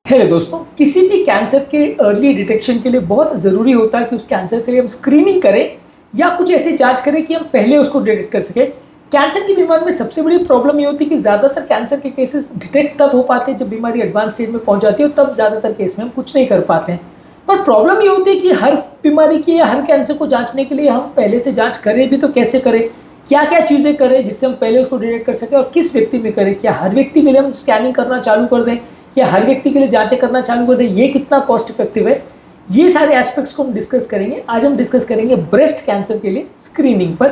Hello दोस्तों, किसी भी कैंसर के अर्ली डिटेक्शन के लिए बहुत ज़रूरी होता है कि उस कैंसर के लिए हम स्क्रीनिंग करें या कुछ ऐसी जांच करें कि हम पहले उसको डिटेक्ट कर सकें। कैंसर की बीमारी में सबसे बड़ी प्रॉब्लम ये होती है कि ज़्यादातर कैंसर के केसेस डिटेक्ट तब हो पाते हैं जब बीमारी एडवांस स्टेज में पहुंच जाती है, और तब ज़्यादातर केस में हम कुछ नहीं कर पाते हैं। पर प्रॉब्लम ये होती है कि हर बीमारी की या हर कैंसर को जांचने के लिए हम पहले से जांच करें भी तो कैसे करें, क्या क्या चीज़ें करें जिससे हम पहले उसको डिटेक्ट कर सकें, और किस व्यक्ति में करें। क्या हर व्यक्ति के लिए हम स्कैनिंग करना चालू कर दें या हर व्यक्ति के लिए जांचें करना चालू कर दें, ये कितना कॉस्ट इफेक्टिव है। ये सारे एस्पेक्ट्स को हम डिस्कस करेंगे। आज हम डिस्कस करेंगे ब्रेस्ट कैंसर के लिए स्क्रीनिंग पर,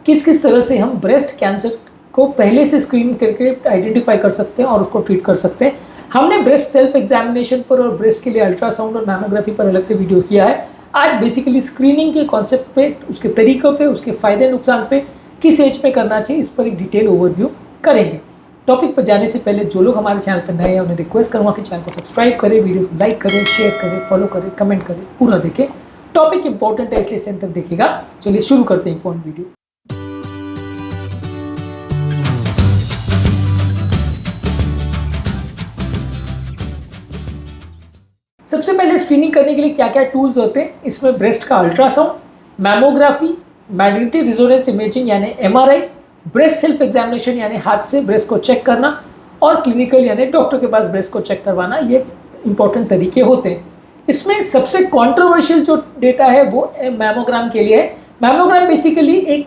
किस किस तरह से हम ब्रेस्ट कैंसर को पहले से स्क्रीन करके आइडेंटिफाई कर सकते हैं और उसको ट्रीट कर सकते हैं। हमने ब्रेस्ट सेल्फ एग्जामिनेशन पर और ब्रेस्ट के लिए अल्ट्रासाउंड और मैमोग्राफी पर अलग से वीडियो किया है। आज बेसिकली स्क्रीनिंग के कॉन्सेप्ट पे, उसके तरीकों पे, उसके फायदे नुकसान पे, किस एज पे करना चाहिए, इस पर एक डिटेल ओवरव्यू करेंगे। टॉपिक पर जाने से पहले जो लोग हमारे चैनल पर नए हैं उन्हें रिक्वेस्ट करूँगा कि चैनल को सब्सक्राइब करें, वीडियो को लाइक करें, शेयर करें, फॉलो करें, कमेंट करें, पूरा देखें। टॉपिक इंपॉर्टेंट है इसलिए सेंटर देखिएगा। चलिए शुरू करते हैं इंपॉर्टेंट वीडियो। सबसे पहले स्क्रीनिंग करने के लिए क्या क्या टूल्स होते हैं, इसमें ब्रेस्ट का ultrasound, mammography, magnetic resonance imaging यानी एमआरआई, ब्रेस्ट सेल्फ एग्जामिनेशन यानी हाथ से ब्रेस्ट को चेक करना, और क्लिनिकल यानी डॉक्टर के पास ब्रेस्ट को चेक करवाना, ये इंपॉर्टेंट तरीके होते हैं। इसमें सबसे कंट्रोवर्शियल जो डेटा है वो मैमोग्राम के लिए है। मैमोग्राम बेसिकली एक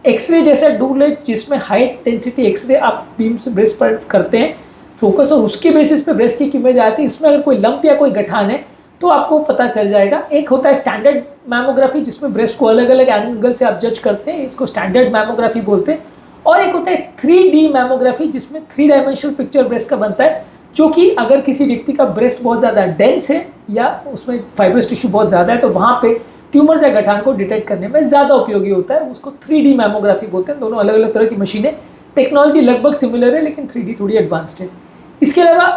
एक्सरे जैसा टूल है जिसमें हाई डेंसिटी एक्सरे आप बीम से ब्रेस्ट पर करते हैं फोकस, और उसके बेसिस पे ब्रेस्ट की इमेज आती है। इसमें अगर कोई लंप या कोई गठान है तो आपको पता चल जाएगा। एक होता है स्टैंडर्ड मैमोग्राफी जिसमें ब्रेस्ट को अलग अलग एंगल से आप जज करते हैं, इसको स्टैंडर्ड मैमोग्राफी बोलते हैं। और एक होता है 3D मैमोग्राफी जिसमें 3 डायमेंशनल पिक्चर ब्रेस्ट का बनता है, जो कि अगर किसी व्यक्ति का ब्रेस्ट बहुत ज़्यादा डेंस है या उसमें फाइब्रस टिश्यू बहुत ज़्यादा है तो वहाँ पे ट्यूमर्स या गठान को डिटेक्ट करने में ज़्यादा उपयोगी होता है। उसको 3D मैमोग्राफी बोलते हैं। दोनों अलग अलग तरह की मशीनें, टेक्नोलॉजी लगभग सिमिलर है लेकिन 3D थोड़ी एडवांस्ड है। इसके अलावा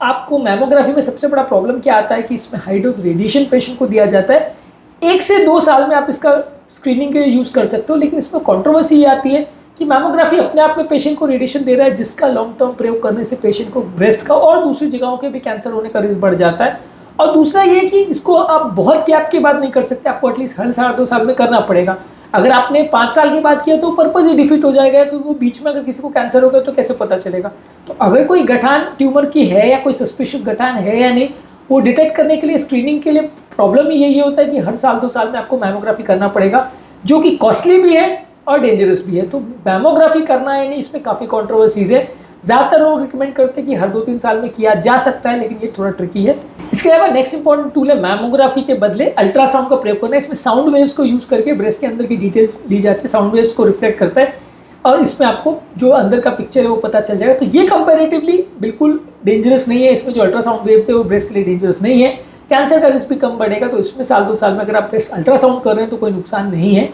आपको मैमोग्राफी में सबसे बड़ा प्रॉब्लम क्या आता है कि इसमें हाई डोज रेडिएशन पेशेंट को दिया जाता है। 1 से 2 साल में आप इसका स्क्रीनिंग के लिए यूज़ कर सकते हो, लेकिन इसमें कंट्रोवर्सी ये आती है कि मैमोग्राफी अपने आप में पेशेंट को रेडिएशन दे रहा है, जिसका लॉन्ग टर्म प्रयोग करने से पेशेंट को ब्रेस्ट का और दूसरी जगहों के भी कैंसर होने का रिस्क बढ़ जाता है। और दूसरा ये कि इसको आप बहुत गैप के बाद नहीं कर सकते, आपको एटलीस्ट हर 2.5 साल में करना पड़ेगा। अगर आपने 5 साल के बाद किया तो पर्पज ही डिफीट हो जाएगा, क्योंकि वो बीच में अगर किसी को कैंसर हो गया तो कैसे पता चलेगा। तो अगर कोई गठान ट्यूमर की है या कोई सस्पिशियस गठान है या नहीं, वो डिटेक्ट करने के लिए स्क्रीनिंग के लिए प्रॉब्लम ही यही होता है कि हर 2 साल में आपको मैमोग्राफी करना पड़ेगा, जो कि कॉस्टली भी है और डेंजरस भी है। तो मैमोग्राफी करना है नहीं, इसमें काफ़ी कॉन्ट्रोवर्सीज है। ज़्यादातर लोग रिकमेंड करते हैं कि हर 2-3 साल में किया जा सकता है, लेकिन ये थोड़ा ट्रिकी है। इसके अलावा नेक्स्ट इंपॉर्टेंट टूल है मैमोग्राफी के बदले अल्ट्रासाउंड का प्रयोग करना है। इसमें साउंड वेव्स को यूज़ करके ब्रेस्ट के अंदर की डिटेल्स ली जाती है, साउंड वेव्स को रिफ्लेक्ट करता है और इसमें आपको जो अंदर का पिक्चर है वो पता चल जाएगा। तो ये कंपेरेटिवली बिल्कुल डेंजरस नहीं है। इसमें जो अल्ट्रासाउंड वेव्स है वो ब्रेस्ट के लिए डेंजरस नहीं है। कैंसर का रिस्क भी कम बढ़ेगा, तो इसमें 2 साल में अगर आप ब्रेस्ट अल्ट्रासाउंड कर रहे हैं तो कोई नुकसान नहीं है।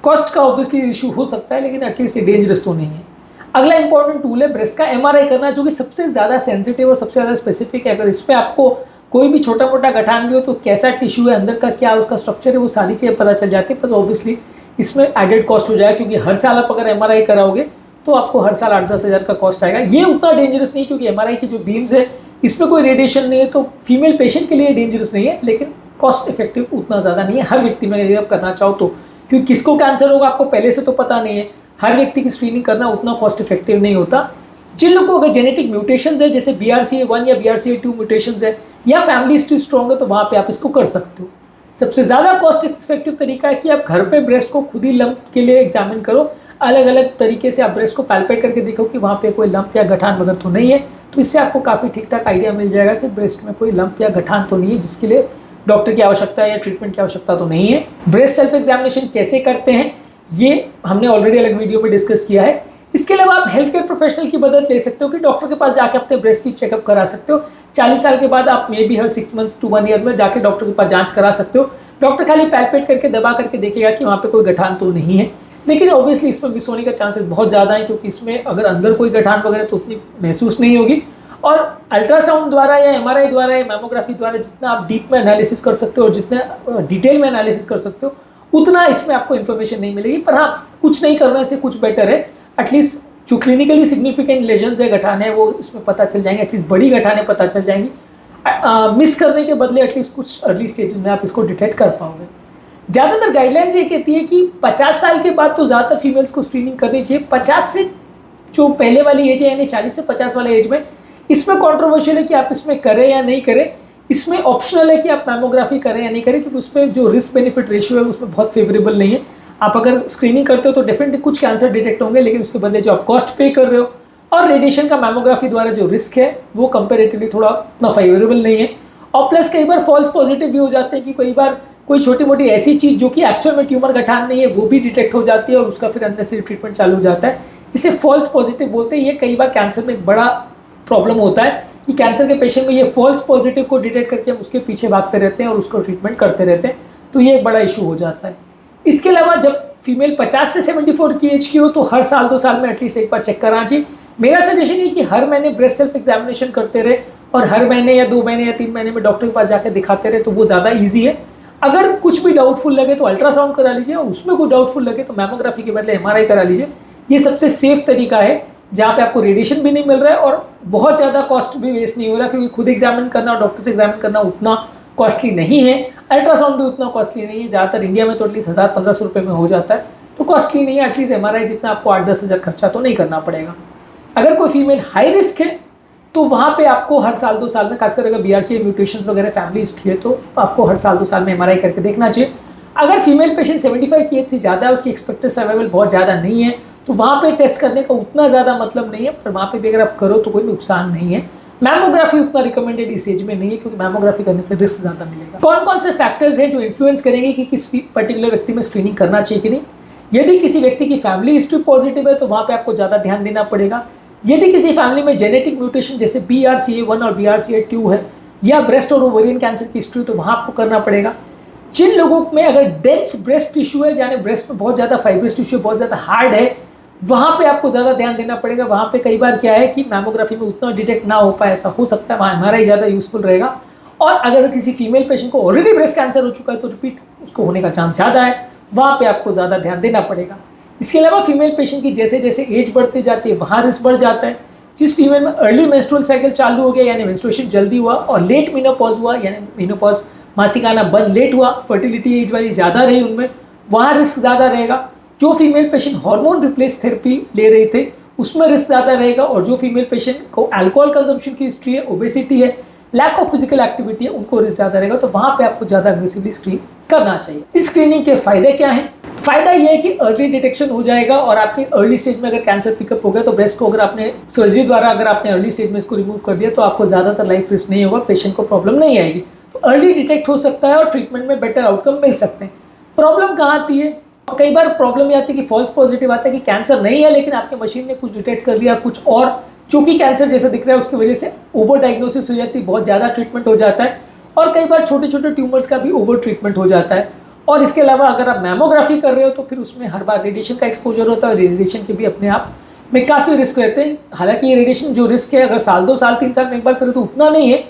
कॉस्ट का ऑब्वियसली इशू हो सकता है, लेकिन एटलीस्ट ये डेंजरस तो नहीं है। अगला इंपॉर्टेंट टूल है ब्रेस्ट का एमआरआई करना, जो कि सबसे ज़्यादा सेंसिटिव और सबसे ज़्यादा स्पेसिफिक है। अगर इस पर आपको कोई भी छोटा मोटा गठान भी हो तो कैसा टिश्यू है, अंदर का क्या उसका स्ट्रक्चर है, वो सारी चीज़ें पता चल जाती है। पर ऑब्वियसली इसमें एडेड कॉस्ट हो जाएगा, क्योंकि हर साल आप अगर एमआरआई कराओगे तो आपको हर साल 8-10 हज़ार का कॉस्ट आएगा। ये उतना डेंजरस नहीं, क्योंकि एमआरआई की जो बीम्स है इसमें कोई रेडिएशन नहीं है, तो फीमेल पेशेंट के लिए डेंजरस नहीं है, लेकिन कॉस्ट इफेक्टिव उतना ज़्यादा नहीं है हर व्यक्ति में यदि आप करना चाहो तो। क्योंकि किसको कैंसर होगा आपको पहले से तो पता नहीं है। हर व्यक्ति की स्क्रीनिंग करना उतना कॉस्ट इफेक्टिव नहीं होता। जिन लोगों को अगर जेनेटिक म्यूटेशंस है, जैसे BRCA1 या BRCA2 म्यूटेशंस है, या फैमिली हिस्ट्री स्ट्रॉन्ग है, तो वहाँ पे आप इसको कर सकते हो। सबसे ज़्यादा कॉस्ट इफेक्टिव तरीका है कि आप घर पे ब्रेस्ट को खुद ही लंप के लिए एग्जामिन करो। अलग अलग तरीके से आप ब्रेस्ट को पैल्पेट करके देखो कि वहाँ पे कोई लंप या गठान वगैरह तो नहीं है। तो इससे आपको काफ़ी ठीक ठाक आइडिया मिल जाएगा कि ब्रेस्ट में कोई लंप या गठान तो नहीं है, जिसके लिए डॉक्टर की आवश्यकता है या ट्रीटमेंट की आवश्यकता तो नहीं है। ब्रेस्ट सेल्फ एग्जामिनेशन कैसे करते हैं ये हमने ऑलरेडी अलग वीडियो में डिस्कस किया है। इसके अलावा आप हेल्थ केयर प्रोफेशनल की मदद ले सकते हो कि डॉक्टर के पास जाकर अपने ब्रेस्ट की चेकअप करा सकते हो। 40 साल के बाद आप मे बी हर 6 मंथ्स टू 1 ईयर में जाके डॉक्टर के पास जांच करा सकते हो। डॉक्टर खाली पैल्पेट करके दबा करके देखेगा कि वहाँ पे कोई गठान तो नहीं है, लेकिन ऑब्वियसली इसमें मिस होने का चांसेस बहुत ज़्यादा है, क्योंकि इसमें अगर अंदर कोई गठान वगैरह तो उतनी महसूस नहीं होगी। और अल्ट्रासाउंड द्वारा या एमआरआई द्वारा या मैमोग्राफी द्वारा जितना आप डीप में एनालिसिस कर सकते हो और जितना डिटेल में एनालिसिस कर सकते हो, उतना इसमें आपको इन्फॉर्मेशन नहीं मिलेगी। पर हाँ, कुछ नहीं करने से कुछ बेटर है। एटलीस्ट जो क्लिनिकली सिग्निफिकेंट लेजन्स है, गठान है, वो इसमें पता चल जाएंगे। एटलीस्ट बड़ी गठानें पता चल जाएंगी, मिस करने के बदले एटलीस्ट कुछ अर्ली स्टेज में आप इसको डिटेक्ट कर पाओगे। ज़्यादातर गाइडलाइंस ये कहती है कि 50 साल के बाद तो ज़्यादातर फीमेल्स को स्क्रीनिंग करनी चाहिए। 50 से जो पहले वाली एज है यानी 40 से 50 वाले एज में, इसमें कंट्रोवर्शियल है कि आप इसमें करें या नहीं करें। इसमें ऑप्शनल है कि आप मैमोग्राफी करें या नहीं करें, क्योंकि उसमें जो रिस्क बेनिफिट रेशियो है उसमें बहुत फेवरेबल नहीं है। आप अगर स्क्रीनिंग करते हो तो डेफिनेटली कुछ कैंसर डिटेक्ट होंगे, लेकिन उसके बदले जो आप कॉस्ट पे कर रहे हो और रेडिएशन का मैमोग्राफी द्वारा जो रिस्क है वो कंपेरेटिवली थोड़ा उतना फेवरेबल नहीं है। और प्लस कई बार फॉल्स पॉजिटिव भी हो जाते हैं कि कई बार कोई छोटी मोटी ऐसी चीज़ जो कि एक्चुअल में ट्यूमर गठान नहीं है वो भी डिटेक्ट हो जाती है और उसका फिर अननेसेसरी ट्रीटमेंट चालू हो जाता है। इसे फॉल्स पॉजिटिव बोलते हैं। ये कई बार कैंसर में एक बड़ा प्रॉब्लम होता है कि कैंसर के पेशेंट में ये फॉल्स पॉजिटिव को डिटेक्ट करके हम उसके पीछे भागते रहते हैं और उसको ट्रीटमेंट करते रहते हैं, तो ये एक बड़ा इशू हो जाता है। इसके अलावा जब फीमेल 50 से 74 की एज की हो तो हर साल 2 साल में एटलीस्ट एक बार चेक कराना चाहिए। मेरा सजेशन ये कि हर महीने ब्रेस्ट सेल्फ एग्जामिनेशन करते रहे और हर महीने या 2 महीने या 3 महीने में डॉक्टर के पास जाकर दिखाते रहे, तो वो ज़्यादा ईजी है। अगर कुछ भी डाउटफुल लगे तो अल्ट्रासाउंड करा लीजिए और उसमें कोई डाउटफुल लगे तो मैमोग्राफी के बदले MRI करा लीजिए। ये सबसे सेफ तरीका है जहाँ पे आपको रेडिएशन भी नहीं मिल रहा है और बहुत ज़्यादा कॉस्ट भी वेस्ट नहीं हो रहा, क्योंकि खुद एग्जामिन करना और डॉक्टर से एग्जामिन करना उतना कॉस्टली नहीं है। अल्ट्रासाउंड भी उतना कॉस्टली नहीं है, ज़्यादातर इंडिया में तो एटलीस्ट 1000-1500 रुपये में हो जाता है, तो कॉस्टली नहीं है। एटलीस्ट MRI जितना आपको 8-10 हज़ार खर्चा तो नहीं करना पड़ेगा। अगर कोई फीमेल हाई रिस्क है तो वहाँ पे आपको हर साल 2 साल में, खासकर अगर BRCA म्यूटेशंस वगैरह फैमिली हिस्ट्री है तो आपको हर साल 2 साल में MRI करके देखना चाहिए। अगर फीमेल पेशेंट 75 की एज से ज़्यादा है, उसकी एक्सपेक्टेड सर्वाइवल बहुत ज़्यादा नहीं है, तो वहाँ पे टेस्ट करने का उतना ज़्यादा मतलब नहीं है, पर वहाँ पे भी अगर आप करो तो कोई नुकसान नहीं है। मैमोग्राफी उतना रिकमेंडेड इस एज में नहीं है, क्योंकि मैमोग्राफी करने से रिस्क ज़्यादा मिलेगा। कौन कौन से फैक्टर्स हैं जो इन्फ्लुएंस करेंगे कि किस पर्टिकुलर व्यक्ति में स्क्रीनिंग करना चाहिए कि नहीं? यदि किसी व्यक्ति की फैमिली हिस्ट्री पॉजिटिव है तो वहाँ पे आपको ज़्यादा ध्यान देना पड़ेगा। यदि किसी फैमिली में जेनेटिक म्यूटेशन जैसे BRCA1 और BRCA2 है या ब्रेस्ट और ओवेरियन कैंसर की हिस्ट्री, तो वहाँ आपको करना पड़ेगा। जिन लोगों में अगर डेंस ब्रेस्ट टिश्यू है, यानी ब्रेस्ट में बहुत ज़्यादा फाइब्रस टिश्यू बहुत ज़्यादा हार्ड है, वहाँ पे आपको ज़्यादा ध्यान देना पड़ेगा। वहाँ पे कई बार क्या है कि मैमोग्राफी में उतना डिटेक्ट ना हो पाए, ऐसा हो सकता है, वहाँ MRI ज़्यादा यूजफुल रहेगा। और अगर किसी फीमेल पेशेंट को ऑलरेडी ब्रेस्ट कैंसर हो चुका है तो रिपीट उसको होने का चांस ज़्यादा है, वहाँ पे आपको ज़्यादा ध्यान देना पड़ेगा। इसके अलावा फीमेल पेशेंट की जैसे जैसे एज बढ़ती जाती है वहाँ रिस्क बढ़ जाता है। जिस फीमेल में अर्ली मेंस्ट्रुअल साइकिल चालू हो गया यानी मेंस्ट्रुएशन जल्दी हुआ और लेट मेनोपॉज हुआ यानी मेनोपॉज मासिक आना बंद लेट हुआ, फर्टिलिटी एज वाली ज़्यादा रही उनमें, वहाँ रिस्क ज़्यादा रहेगा। जो female patient hormone replace therapy ले रहे थे उसमें रिस्क ज़्यादा रहेगा। और जो फीमेल पेशेंट को अल्कोहल कंजम्पशन की हिस्ट्री है, ओबेसिटी है, लैक ऑफ फिजिकल एक्टिविटी है, उनको रिस्क ज़्यादा रहेगा, तो वहाँ पे आपको ज़्यादा अग्रेसिवली स्क्रीन करना चाहिए। इस स्क्रीनिंग के फ़ायदे क्या हैं? फ़ायदा ये है कि अर्ली डिटेक्शन हो जाएगा और आपके अर्ली स्टेज में अगर कैंसर पिकअप हो गया तो ब्रेस्ट को अगर आपने सर्जरी द्वारा अगर आपने अर्ली स्टेज में इसको रिमूव कर दिया तो आपको ज़्यादातर लाइफ रिस्क नहीं होगा, पेशेंट को प्रॉब्लम नहीं आएगी। तो अर्ली डिटेक्ट हो सकता है और ट्रीटमेंट में बेटर आउटकम मिल सकते हैं। प्रॉब्लम कहाँ आती है? कई बार प्रॉब्लम ये आती है कि फॉल्स पॉजिटिव आता है कि कैंसर नहीं है लेकिन आपके मशीन ने कुछ डिटेक्ट कर लिया, कुछ और चूंकि कैंसर जैसा दिख रहा है उसकी वजह से ओवर डायग्नोसिस हो जाती है, बहुत ज़्यादा ट्रीटमेंट हो जाता है और कई बार छोटे छोटे ट्यूमर्स का भी ओवर ट्रीटमेंट हो जाता है। और इसके अलावा अगर आप मैमोग्राफी कर रहे हो तो फिर उसमें हर बार रेडिएशन का एक्सपोजर होता है और रेडिएशन के भी अपने आप में काफ़ी रिस्क रहते हैं। हालांकि ये रेडिएशन जो रिस्क है अगर साल 2 साल 3 साल में एक बार करें तो उतना नहीं है,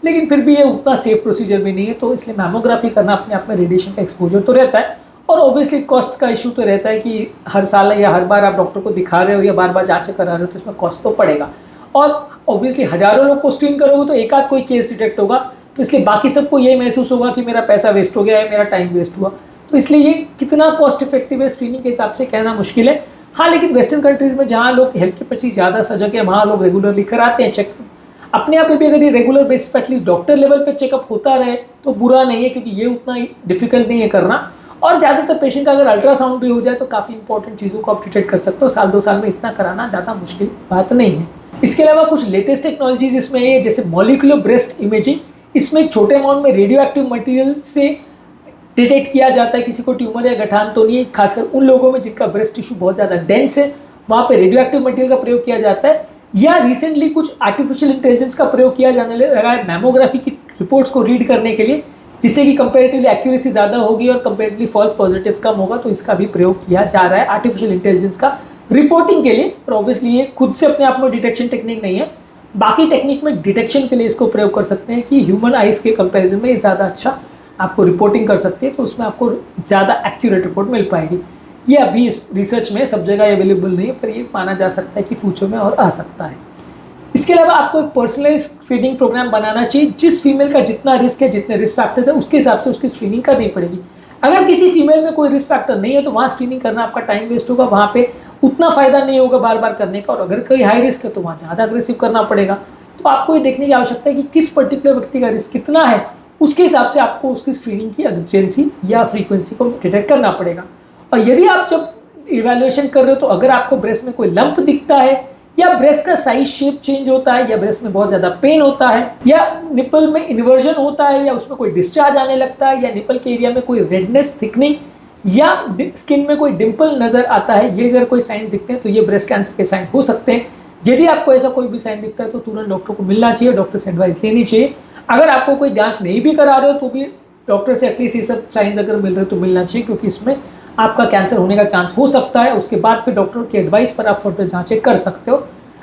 लेकिन फिर भी ये उतना सेफ प्रोसीजर भी नहीं है, तो इसलिए मैमोग्राफी करना अपने आप में रेडिएशन का एक्सपोजर तो रहता है। और ऑब्वियसली कॉस्ट का इशू तो रहता है कि हर साल या हर बार आप डॉक्टर को दिखा रहे हो या बार बार जांच करा रहे हो तो इसमें कॉस्ट तो पड़ेगा। और ऑब्वियसली हज़ारों लोग को स्क्रीन करोगे तो एक आध कोई केस डिटेक्ट होगा, तो इसलिए बाकी सबको ये महसूस होगा कि मेरा पैसा वेस्ट हो गया है, मेरा टाइम वेस्ट हुआ। तो इसलिए ये कितना कॉस्ट इफेक्टिव है स्क्रीनिंग के हिसाब से कहना मुश्किल है। हाँ, लेकिन वेस्टर्न कंट्रीज़ में जहाँ लोग हेल्थ के प्रति ज़्यादा सजग है वहाँ लोग रेगुलरली कराते हैं चेक। अपने आप में भी अगर ये रेगुलर बेसिस पर एटलीस्ट डॉक्टर लेवल पे चेकअप होता रहे तो बुरा नहीं है, क्योंकि ये उतना डिफिकल्ट नहीं है करना। और ज़्यादातर पेशेंट का अगर अल्ट्रासाउंड भी हो जाए तो काफ़ी इंपॉर्टेंट चीज़ों को आप डिटेक्ट कर सकते हो। साल 2 साल में इतना कराना ज़्यादा मुश्किल बात नहीं है। इसके अलावा कुछ लेटेस्ट टेक्नोलॉजीज इसमें है, जैसे मॉलिक्यूलर ब्रेस्ट इमेजिंग। इसमें एक छोटे अमाउंट में रेडियो एक्टिव मटीरियल से डिटेक्ट किया जाता है किसी को ट्यूमर या गठान तो नहीं है, खासकर उन लोगों में जिनका ब्रेस्ट टिश्यू बहुत ज़्यादा डेंस है, वहाँ पे रेडियो एक्टिव मटीरियल का प्रयोग किया जाता है। या रिसेंटली कुछ आर्टिफिशियल इंटेलिजेंस का प्रयोग किया जाने लगा है मैमोग्राफी की रिपोर्ट्स को रीड करने के लिए, जिससे कि कंपैरेटिवली एक्यूरेसी ज़्यादा होगी और कंपैरेटिवली फॉल्स पॉजिटिव कम होगा। तो इसका भी प्रयोग किया जा रहा है आर्टिफिशियल इंटेलिजेंस का रिपोर्टिंग के लिए। और ऑब्वियसली ये खुद से अपने आप में डिटेक्शन टेक्निक नहीं है, बाकी टेक्निक में डिटेक्शन के लिए इसको प्रयोग कर सकते हैं कि ह्यूमन आइज़ के कंपेरिजन में ज़्यादा अच्छा आपको रिपोर्टिंग कर सकती है, तो उसमें आपको ज़्यादा एक्यूरेट रिपोर्ट मिल पाएगी। ये अभी इस रिसर्च में सब जगह अवेलेबल नहीं है, पर ये माना जा सकता है कि फ्यूचर में और आ सकता है। इसके अलावा आपको एक पर्सनलाइज स्क्रीनिंग प्रोग्राम बनाना चाहिए। जिस फीमेल का जितना रिस्क है, जितने रिस्क फैक्टर्स है, उसके हिसाब से उसकी स्क्रीनिंग करनी पड़ेगी। अगर किसी फीमेल में कोई रिस्क फैक्टर नहीं है तो वहाँ स्क्रीनिंग करना आपका टाइम वेस्ट होगा, वहाँ पे उतना फायदा नहीं होगा बार बार करने का। और अगर कोई हाई रिस्क है तो वहाँ ज़्यादा अग्रेसिव करना पड़ेगा। तो आपको ये देखने की आवश्यकता है कि किस पर्टिकुलर व्यक्ति का रिस्क कितना है, उसके हिसाब से आपको उसकी स्क्रीनिंग की अर्जेंसी या फ्रीक्वेंसी को डिटेक्ट करना पड़ेगा। और यदि आप जब इवैल्यूएशन कर रहे हो तो अगर आपको ब्रेस्ट में कोई लंप दिखता है, या ब्रेस्ट का साइज शेप चेंज होता है, या ब्रेस्ट में बहुत ज़्यादा पेन होता है, या निपल में इन्वर्जन होता है, या उसमें कोई डिस्चार्ज आने लगता है, या निपल के एरिया में कोई रेडनेस, थिकनिंग, या स्किन में कोई डिंपल नजर आता है, ये अगर कोई साइंस दिखते हैं तो ये ब्रेस्ट कैंसर के साइन हो सकते हैं। यदि आपको ऐसा कोई भी साइन दिखता है तो तुरंत डॉक्टर को मिलना चाहिए, डॉक्टर से एडवाइस लेनी चाहिए। अगर आपको कोई जांच नहीं भी करा रहे हो तो भी डॉक्टर से एटलीस्ट ये सब साइंस अगर मिल रहे हो तो मिलना चाहिए, क्योंकि इसमें आपका कैंसर होने का चांस हो सकता है। उसके बाद फिर डॉक्टर की एडवाइस पर आप फर्दर जांचें कर सकते हो।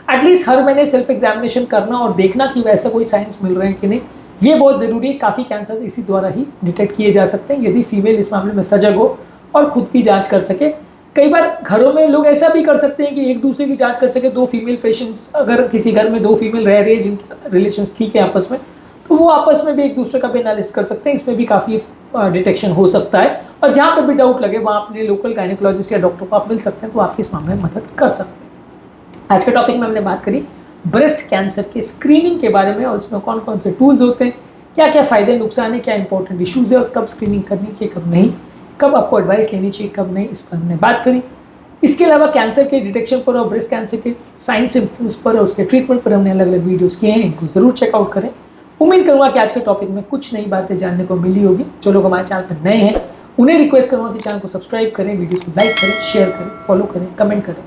एटलीस्ट हर महीने सेल्फ एग्जामिनेशन करना और देखना कि वैसा कोई साइंस मिल रहे हैं कि नहीं, ये बहुत ज़रूरी है। काफ़ी कैंसर इसी द्वारा ही डिटेक्ट किए जा सकते हैं यदि फीमेल इस मामले में सजग हो और खुद की जांच कर सके। कई बार घरों में लोग ऐसा भी कर सकते हैं कि एक दूसरे की जांच कर सके। दो फीमेल पेशेंट्स, अगर किसी घर में दो फीमेल रह रही है जिनके रिलेशंस ठीक है आपस में, तो वो आपस में भी एक दूसरे का भी एनालिसिस कर सकते हैं। इसमें भी काफ़ी डिटेक्शन हो सकता है। और जहाँ पर भी डाउट लगे वहाँ अपने लोकल गायनेकोलॉजिस्ट या डॉक्टर को आप मिल सकते हैं, तो आपकी इस मामले में मदद कर सकते हैं। आज के टॉपिक में हमने बात करी ब्रेस्ट कैंसर के स्क्रीनिंग के बारे में, और इसमें कौन कौन से टूल्स होते हैं, क्या क्या फ़ायदे नुकसान है, क्या इंपॉर्टेंट इश्यूज़ है, और कब स्क्रीनिंग करनी चाहिए कब नहीं, कब आपको एडवाइस लेनी चाहिए कब नहीं, इस पर हमने बात करी। इसके अलावा कैंसर के डिटेक्शन पर और ब्रेस्ट कैंसर के साइन सिम्टम्स पर और उसके ट्रीटमेंट पर हमने अलग अलग वीडियोस किए हैं, इनको ज़रूर चेकआउट करें। उम्मीद करूँगा कि आज के टॉपिक में कुछ नई बातें जानने को मिली होगी। जो लोग हमारे चैनल पर नए हैं उन्हें रिक्वेस्ट करूँगा कि चैनल को सब्सक्राइब करें, वीडियोस को लाइक करें, शेयर करें, फॉलो करें, कमेंट करें।